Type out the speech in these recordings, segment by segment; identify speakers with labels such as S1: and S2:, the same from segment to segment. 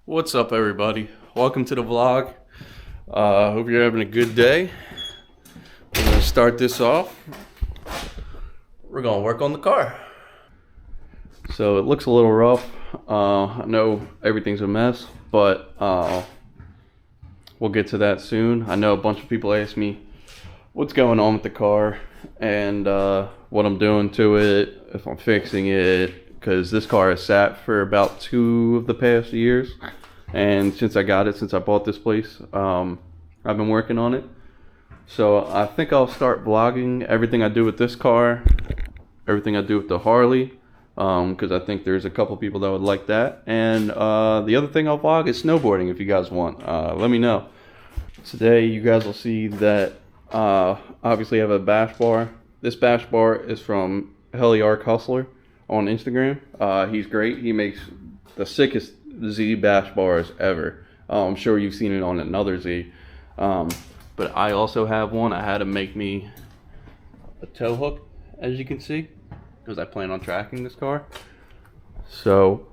S1: What's up, everybody? Welcome to the vlog. Hope you're having a good day. We're gonna start this off. We're gonna work on the car. So it looks a little rough. I know everything's a mess, but we'll get to that soon. I know a bunch of people ask me what's going on with the car and what I'm doing to it, if I'm fixing it, because this car has sat for about 2 of the past years, and since I bought this place, I've been working on it. So I think I'll start vlogging everything I do with this car, everything I do with the Harley, because I think there's a couple people that would like that. And the other thing I'll vlog is snowboarding if you guys want. Let me know. Today you guys will see that obviously I have a bash bar. This bash bar is from Helliarc Hustler on Instagram. He's great. He makes the sickest Z bash bars ever. I'm sure you've seen it on another Z. But I also have one. I had to make me a tow hook, as you can see, because I plan on tracking this car. So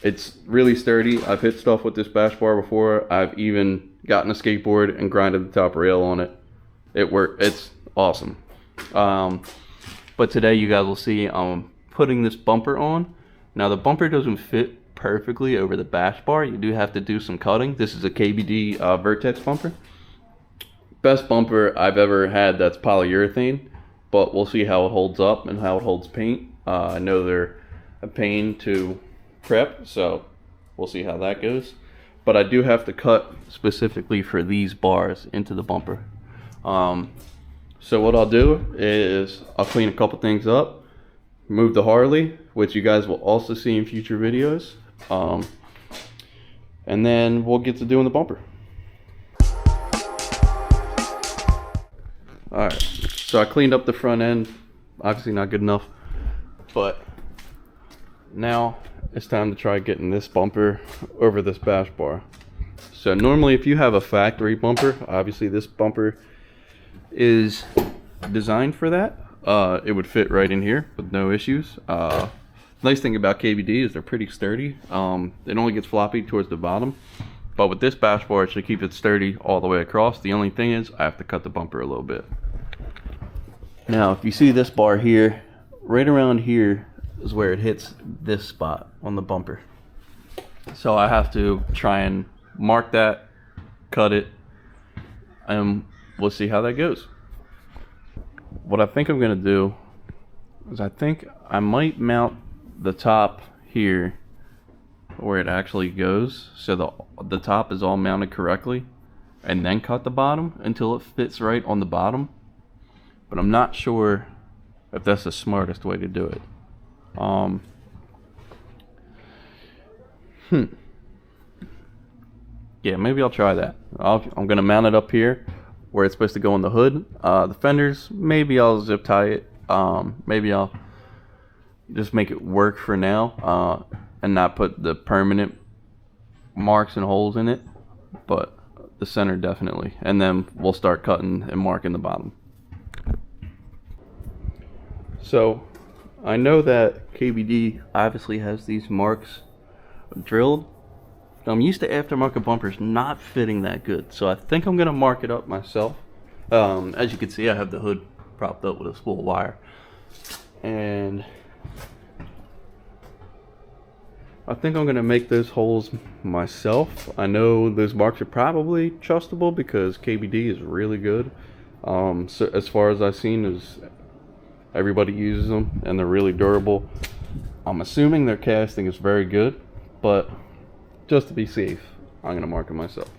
S1: it's really sturdy. I've hit stuff with this bash bar before. I've even gotten a skateboard and grinded the top rail on it. It worked. It's awesome. But today you guys will see I'm putting this bumper on. Now the bumper doesn't fit perfectly over the bash bar. You do have to do some cutting. This is a KBD Vertex bumper. Best bumper I've ever had that's polyurethane, but we'll see how it holds up and how it holds paint. I know they're a pain to prep, so we'll see how that goes. But I do have to cut specifically for these bars into the bumper. So what I'll do is I'll clean a couple things up, move the Harley, which you guys will also see in future videos, and then we'll get to doing the bumper. Alright, so I cleaned up the front end. Obviously not good enough, but now it's time to try getting this bumper over this bash bar. So normally if you have a factory bumper, obviously this bumper is designed for that. It would fit right in here with no issues. Nice thing about KBD is they're pretty sturdy. It only gets floppy towards the bottom, but with this bash bar it should keep it sturdy all the way across. The only thing is I have to cut the bumper a little bit. Now if you see this bar here, right around here is where it hits this spot on the bumper. So I have to try and mark that, cut it, and we'll see how that goes. What I think I'm gonna do is I think I might mount the top here where it actually goes, so the top is all mounted correctly, and then cut the bottom until it fits right on the bottom. But I'm not sure if that's the smartest way to do it. Yeah, maybe I'll try that. I'm gonna mount it up here where it's supposed to go on the hood. The fenders, maybe I'll zip tie it. Maybe I'll just make it work for now, and not put the permanent marks and holes in it, but the center definitely. And then we'll start cutting and marking the bottom. So I know that KBD obviously has these marks drilled. I'm used to aftermarket bumpers not fitting that good, so I think I'm gonna mark it up myself. As you can see, I have the hood propped up with a spool wire, and I think I'm gonna make those holes myself. I know those marks are probably trustable because KBD is really good. So as far as I've seen, is everybody uses them and they're really durable. I'm assuming their casting is very good, but just to be safe, I'm gonna mark it myself.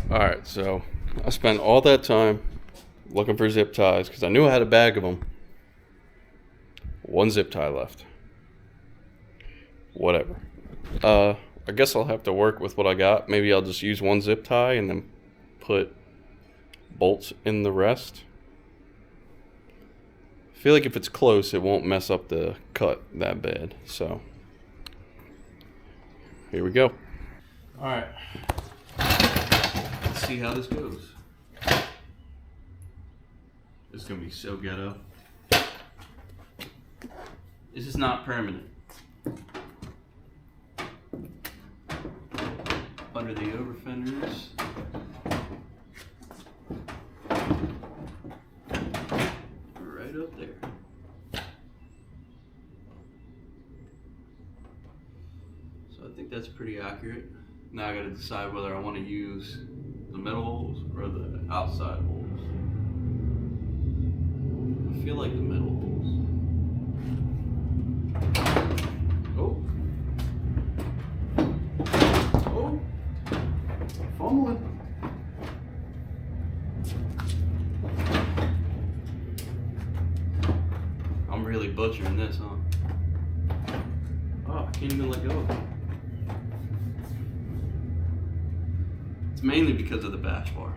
S1: Alright, so I spent all that time looking for zip ties because I knew I had a bag of them. One zip tie left. Whatever. I guess I'll have to work with what I got. Maybe I'll just use one zip tie and then put bolts in the rest. I feel like if it's close, it won't mess up the cut that bad. So here we go. All right, let's see how this goes. This is gonna be so ghetto. This is not permanent. Under the over fenders. Right up there. So I think that's pretty accurate. Now I gotta decide whether I want to use the middle holes or the outside holes. I feel like the middle holes. Oh. Oh. Fumbling. I'm really butchering this, huh? Oh, I can't even let go of it. It's mainly because of the bash bar.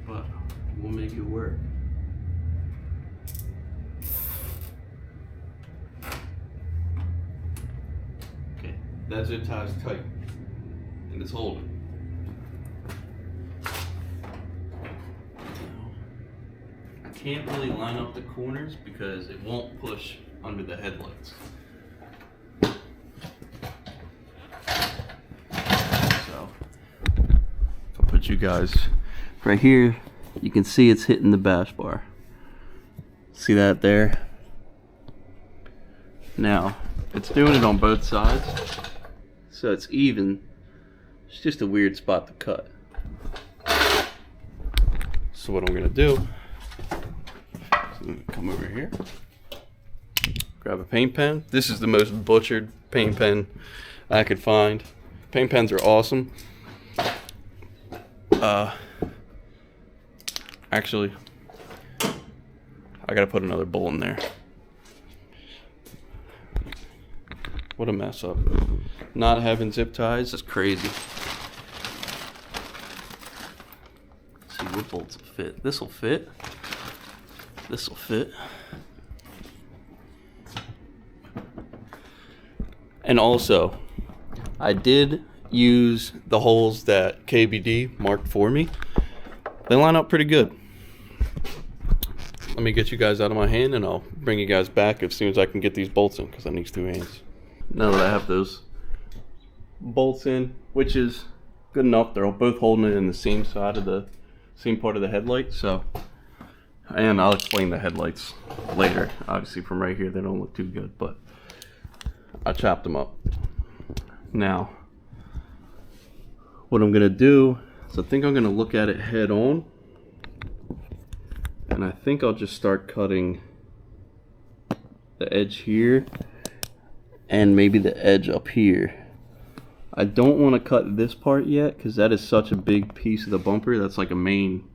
S1: But we'll make it work. Okay, that zip tie is tight and it's holding. I can't really line up the corners because it won't push under the headlights. So if I put you guys right here, you can see it's hitting the bash bar. See that there? Now, it's doing it on both sides, so it's even. It's just a weird spot to cut. So what I'm gonna do is I'm gonna come over here, grab a paint pen. This is the most butchered paint pen I could find. Paint pens are awesome. Actually, I gotta put another bowl in there. What a mess up. Not having zip ties is crazy. Let's see what bolts will fit. This will fit. This will fit. And also, I did use the holes that KBD marked for me. They line up pretty good. Let me get you guys out of my hand and I'll bring you guys back as soon as I can get these bolts in because I need 2 hands. Now that I have those bolts in, which is good enough, they're both holding it in the same side of the same part of the headlight. So, and I'll explain the headlights later. Obviously from right here they don't look too good, but I chopped them up. Now what I'm gonna do is I think I'm gonna look at it head on, and I think I'll just start cutting the edge here and maybe the edge up here. I don't want to cut this part yet because that is such a big piece of the bumper. That's like a main,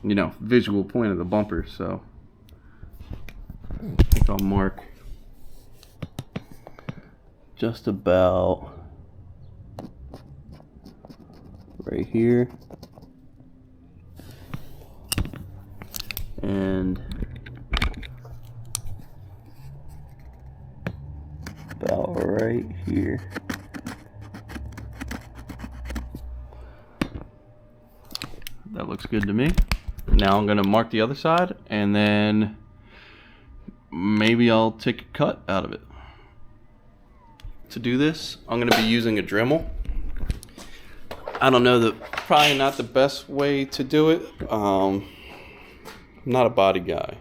S1: you know, visual point of the bumper. So I think I'll mark just about right here and about right here. That looks good to me. Now I'm gonna mark the other side and then maybe I'll take a cut out of it. To do this, I'm gonna be using a Dremel. I don't know, probably not the best way to do it. I'm not a body guy.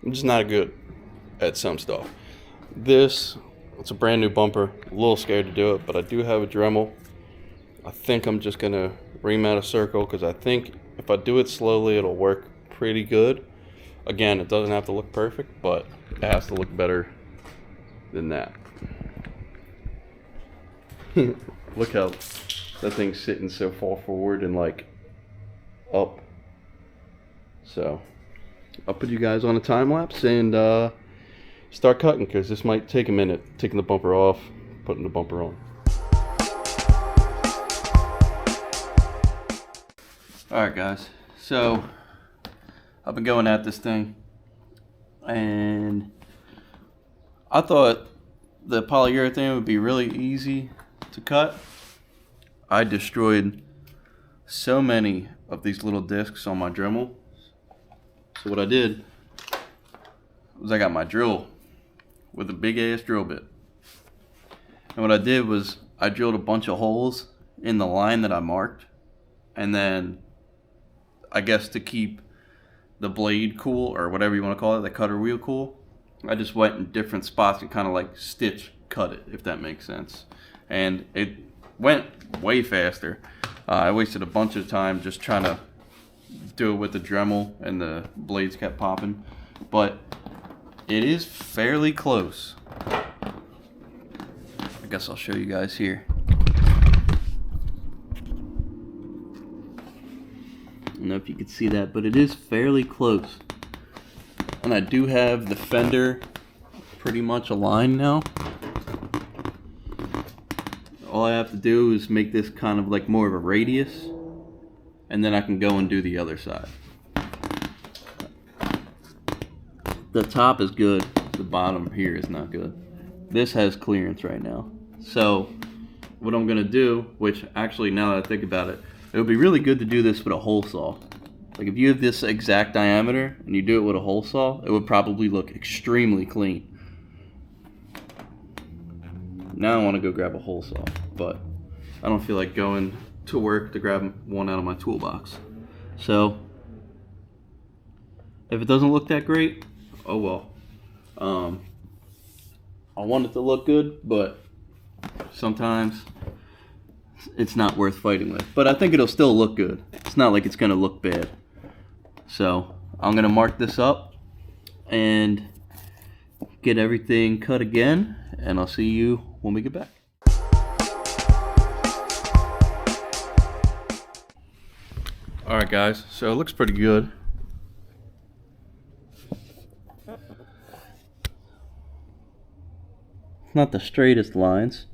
S1: I'm just not good at some stuff. It's a brand new bumper. A little scared to do it, but I do have a Dremel. I think I'm just gonna ream out a circle because I think if I do it slowly, it'll work pretty good. Again, it doesn't have to look perfect, but it has to look better than that. Look how that thing's sitting so far forward and like up. So I'll put you guys on a time lapse and start cutting because this might take a minute, taking the bumper off, putting the bumper on. Alright guys, so I've been going at this thing and I thought the polyurethane would be really easy to cut, I destroyed so many of these little discs on my Dremel. So what I did was I got my drill with a big ass drill bit. And what I did was I drilled a bunch of holes in the line that I marked. And then, I guess to keep the blade cool, or whatever you want to call it, the cutter wheel cool, I just went in different spots and kind of like stitch cut it, if that makes sense. And it went way faster. I wasted a bunch of time just trying to do it with the Dremel, and the blades kept popping. But it is fairly close. I guess I'll show you guys here. I don't know if you can see that, but it is fairly close. And I do have the fender pretty much aligned now. All I have to do is make this kind of like more of a radius, and then I can go and do the other side. The top is good, the bottom here is not good. This has clearance right now. So what I'm gonna do, which actually now that I think about it, it would be really good to do this with a hole saw. Like if you have this exact diameter and you do it with a hole saw, it would probably look extremely clean. Now I want to go grab a hole saw, but I don't feel like going to work to grab one out of my toolbox. So if it doesn't look that great, oh well. I want it to look good, but sometimes it's not worth fighting with. But I think it'll still look good. It's not like it's gonna look bad. So I'm gonna mark this up and get everything cut again, and I'll see you when we get back. Alright guys, so it looks pretty good. Not the straightest lines,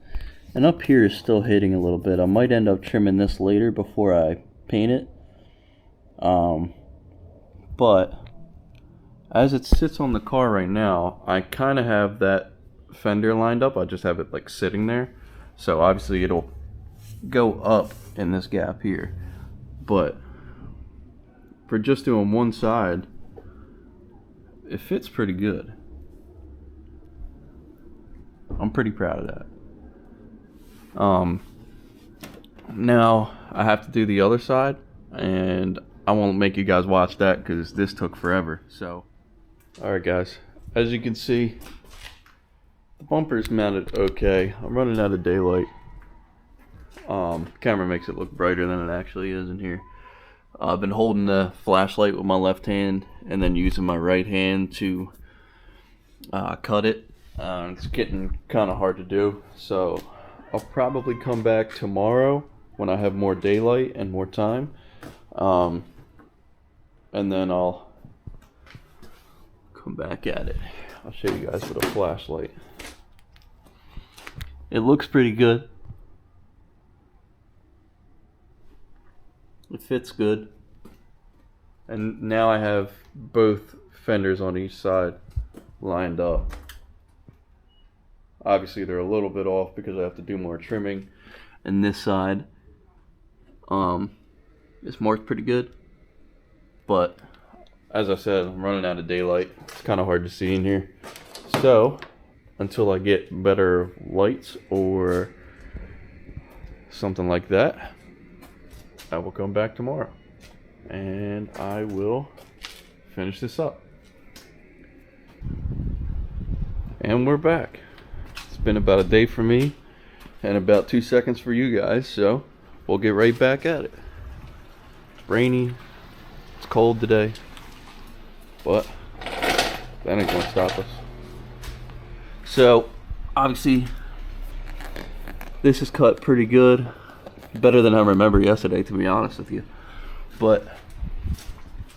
S1: and up here is still hitting a little bit. I might end up trimming this later before I paint it, but as it sits on the car right now, I kind of have that fender lined up. I just have it like sitting there, so obviously it'll go up in this gap here, but for just doing one side, it fits pretty good. I'm pretty proud of that. Now I have to do the other side, and I won't make you guys watch that because this took forever. So, alright guys, as you can see, the bumper's mounted okay. I'm running out of daylight. Camera makes it look brighter than it actually is in here. I've been holding the flashlight with my left hand and then using my right hand to cut it. It's getting kind of hard to do, so I'll probably come back tomorrow when I have more daylight and more time, and then I'll come back at it. I'll show you guys with a flashlight. It looks pretty good. It fits good, and now I have both fenders on each side lined up. Obviously they're a little bit off because I have to do more trimming, and this side is marked pretty good, but as I said, I'm running out of daylight. It's kind of hard to see in here, so until I get better lights or something like that, I will come back tomorrow and I will finish this up. And we're back. It's been about a day for me and about 2 seconds for you guys, so we'll get right back at it. It's rainy, it's cold today, but that ain't gonna stop us. So obviously this is cut pretty good, better than I remember yesterday, to be honest with you, but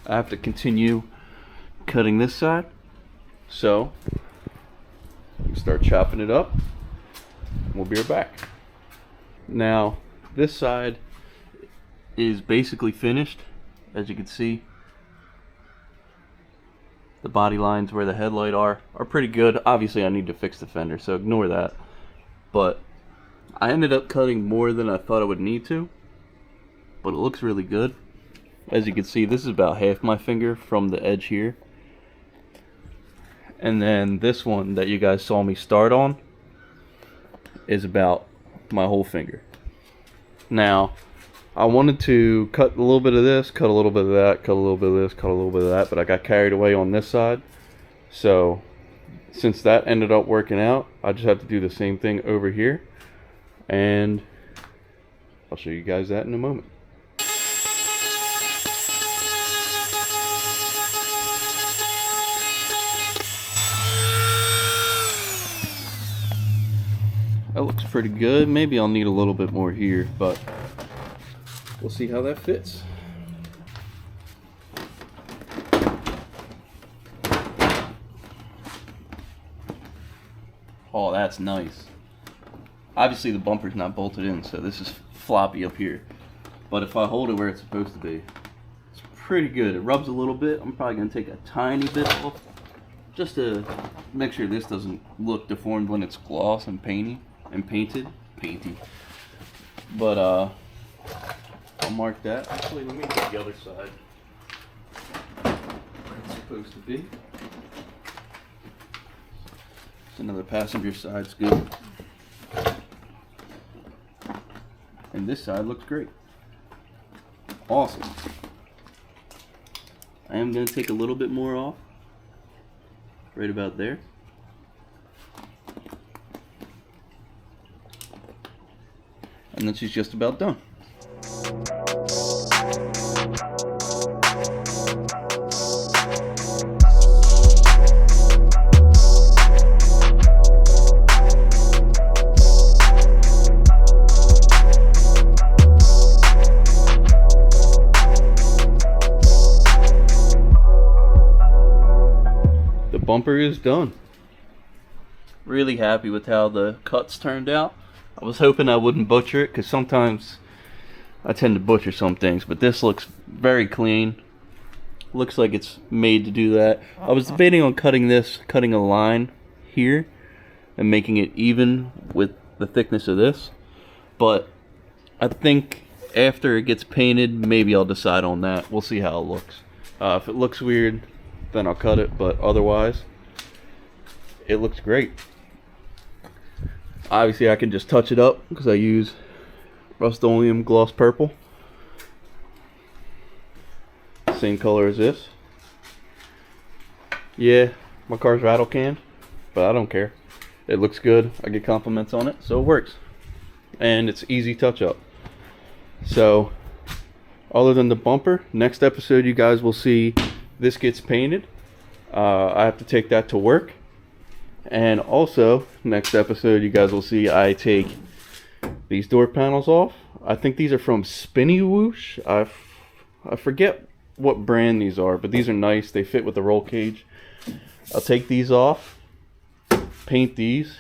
S1: I have to continue cutting this side, so start chopping it up. We'll be right back. Now this side is basically finished, as you can see. The body lines where the headlight are pretty good. Obviously I need to fix the fender, so ignore that. But I ended up cutting more than I thought I would need to, but it looks really good. As you can see, this is about half my finger from the edge here. And then this one that you guys saw me start on is about my whole finger. Now, I wanted to cut a little bit of this, cut a little bit of that, cut a little bit of this, cut a little bit of that, but I got carried away on this side. So, since that ended up working out, I just have to do the same thing over here. And I'll show you guys that in a moment. That looks pretty good. Maybe I'll need a little bit more here, but we'll see how that fits. Oh, that's nice. Obviously the bumper's not bolted in, so this is floppy up here. But if I hold it where it's supposed to be, it's pretty good. It rubs a little bit. I'm probably going to take a tiny bit off, just to make sure this doesn't look deformed when it's gloss and painted. But I'll mark that. Actually, let me get the other side where it's supposed to be. It's another passenger side's good. And this side looks great. Awesome. I am going to take a little bit more off. Right about there. And then she's just about done. The bumper is done. Really happy with how the cuts turned out. I was hoping I wouldn't butcher it, because sometimes I tend to butcher some things, but this looks very clean. Looks like it's made to do that. I was debating on cutting a line here and making it even with the thickness of this, but I think after it gets painted, maybe I'll decide on that. We'll see how it looks. If it looks weird, then I'll cut it, but otherwise, it looks great. Obviously I can just touch it up because I use Rust-Oleum Gloss Purple. Same color as this. Yeah, my car's rattle canned, but I don't care. It looks good. I get compliments on it, so it works. And it's easy touch up. So, other than the bumper, next episode you guys will see this gets painted. I have to take that to work. And also, next episode you guys will see I take these door panels off. I think these are from Spinny Whoosh. I forget what brand these are, but these are nice. They fit with the roll cage. I'll take these off, paint these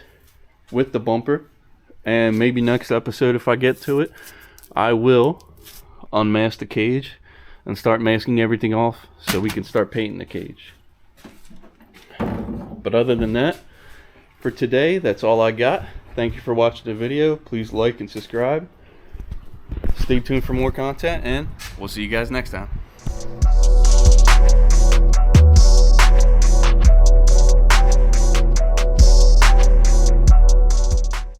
S1: with the bumper, and maybe next episode, if I get to it, I will unmask the cage and start masking everything off so we can start painting the cage. But other than that, for today, that's all I got. Thank you for watching the video. Please like and subscribe. Stay tuned for more content, and we'll see you guys next time.